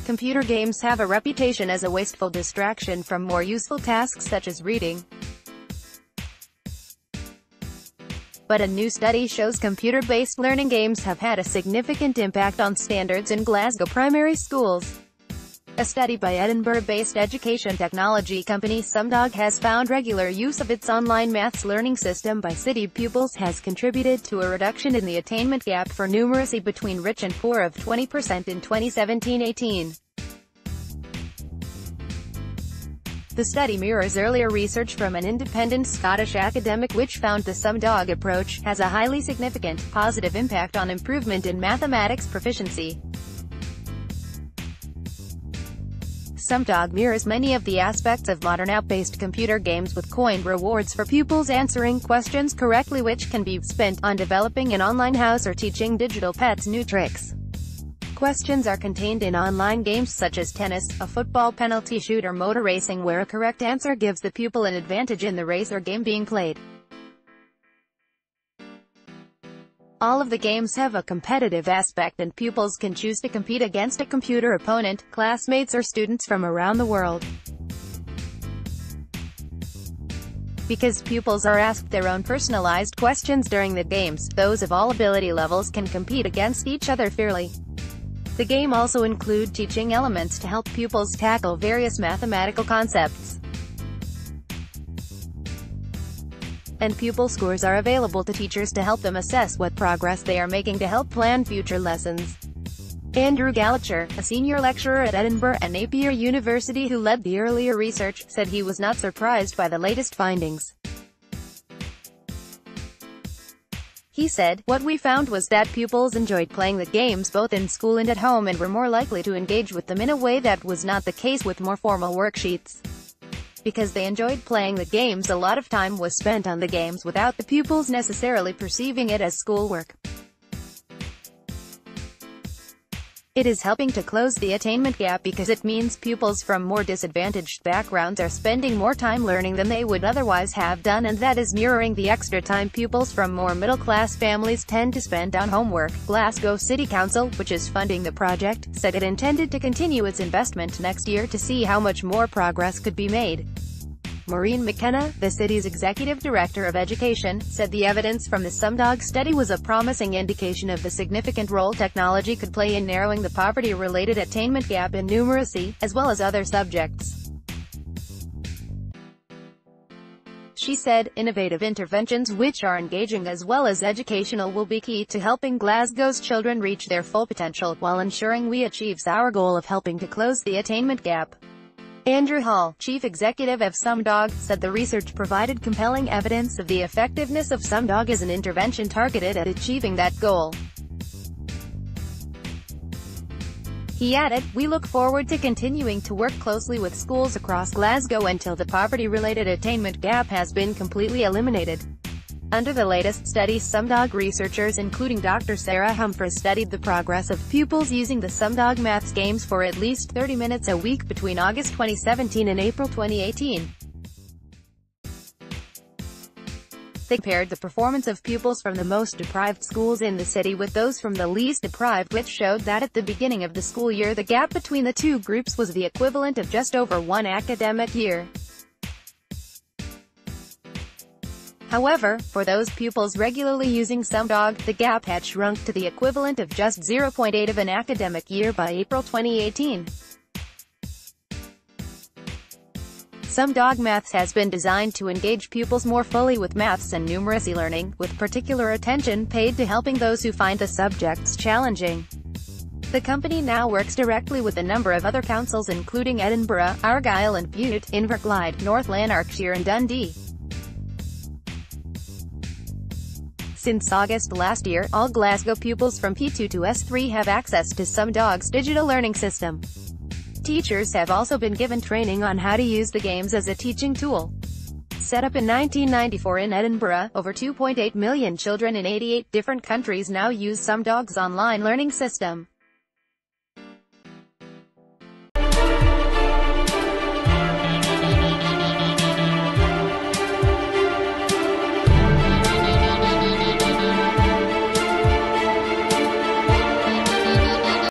Computer games have a reputation as a wasteful distraction from more useful tasks such as reading. But a new study shows computer-based learning games have had a significant impact on standards in Glasgow primary schools. A study by Edinburgh-based education technology company Sumdog has found regular use of its online maths learning system by city pupils has contributed to a reduction in the attainment gap for numeracy between rich and poor of 20% in 2017-18. The study mirrors earlier research from an independent Scottish academic which found the Sumdog approach has a highly significant, positive impact on improvement in mathematics proficiency. Sumdog mirrors many of the aspects of modern app-based computer games with coined rewards for pupils answering questions correctly which can be spent on developing an online house or teaching digital pets new tricks. Questions are contained in online games such as tennis, a football penalty shoot or motor racing where a correct answer gives the pupil an advantage in the race or game being played. All of the games have a competitive aspect and pupils can choose to compete against a computer opponent, classmates or students from around the world. Because pupils are asked their own personalized questions during the games, those of all ability levels can compete against each other fairly. The game also include teaching elements to help pupils tackle various mathematical concepts. And pupil scores are available to teachers to help them assess what progress they are making to help plan future lessons. Andrew Gallagher, a senior lecturer at Edinburgh and Napier University who led the earlier research, said he was not surprised by the latest findings. He said, "What we found was that pupils enjoyed playing the games both in school and at home and were more likely to engage with them in a way that was not the case with more formal worksheets. Because they enjoyed playing the games, a lot of time was spent on the games without the pupils necessarily perceiving it as schoolwork. It is helping to close the attainment gap because it means pupils from more disadvantaged backgrounds are spending more time learning than they would otherwise have done, and that is mirroring the extra time pupils from more middle-class families tend to spend on homework." Glasgow City Council, which is funding the project, said it intended to continue its investment next year to see how much more progress could be made. Maureen McKenna, the city's executive director of education, said the evidence from the Sumdog study was a promising indication of the significant role technology could play in narrowing the poverty-related attainment gap in numeracy, as well as other subjects. She said, "Innovative interventions which are engaging as well as educational will be key to helping Glasgow's children reach their full potential, while ensuring we achieve our goal of helping to close the attainment gap." Andrew Hall, chief executive of Sumdog, said the research provided compelling evidence of the effectiveness of Sumdog as an intervention targeted at achieving that goal. He added, "We look forward to continuing to work closely with schools across Glasgow until the poverty-related attainment gap has been completely eliminated." Under the latest study, Sumdog researchers including Dr. Sarah Humphreys studied the progress of pupils using the Sumdog maths games for at least 30 minutes a week between August 2017 and April 2018. They compared the performance of pupils from the most deprived schools in the city with those from the least deprived, which showed that at the beginning of the school year the gap between the two groups was the equivalent of just over one academic year. However, for those pupils regularly using Sumdog, the gap had shrunk to the equivalent of just 0.8 of an academic year by April 2018. Sumdog Maths has been designed to engage pupils more fully with maths and numeracy learning, with particular attention paid to helping those who find the subjects challenging. The company now works directly with a number of other councils including Edinburgh, Argyll and Bute, Inverclyde, North Lanarkshire and Dundee. Since August last year, all Glasgow pupils from P2 to S3 have access to Sumdog's digital learning system. Teachers have also been given training on how to use the games as a teaching tool. Set up in 1994 in Edinburgh, over 2.8 million children in 88 different countries now use Sumdog's online learning system.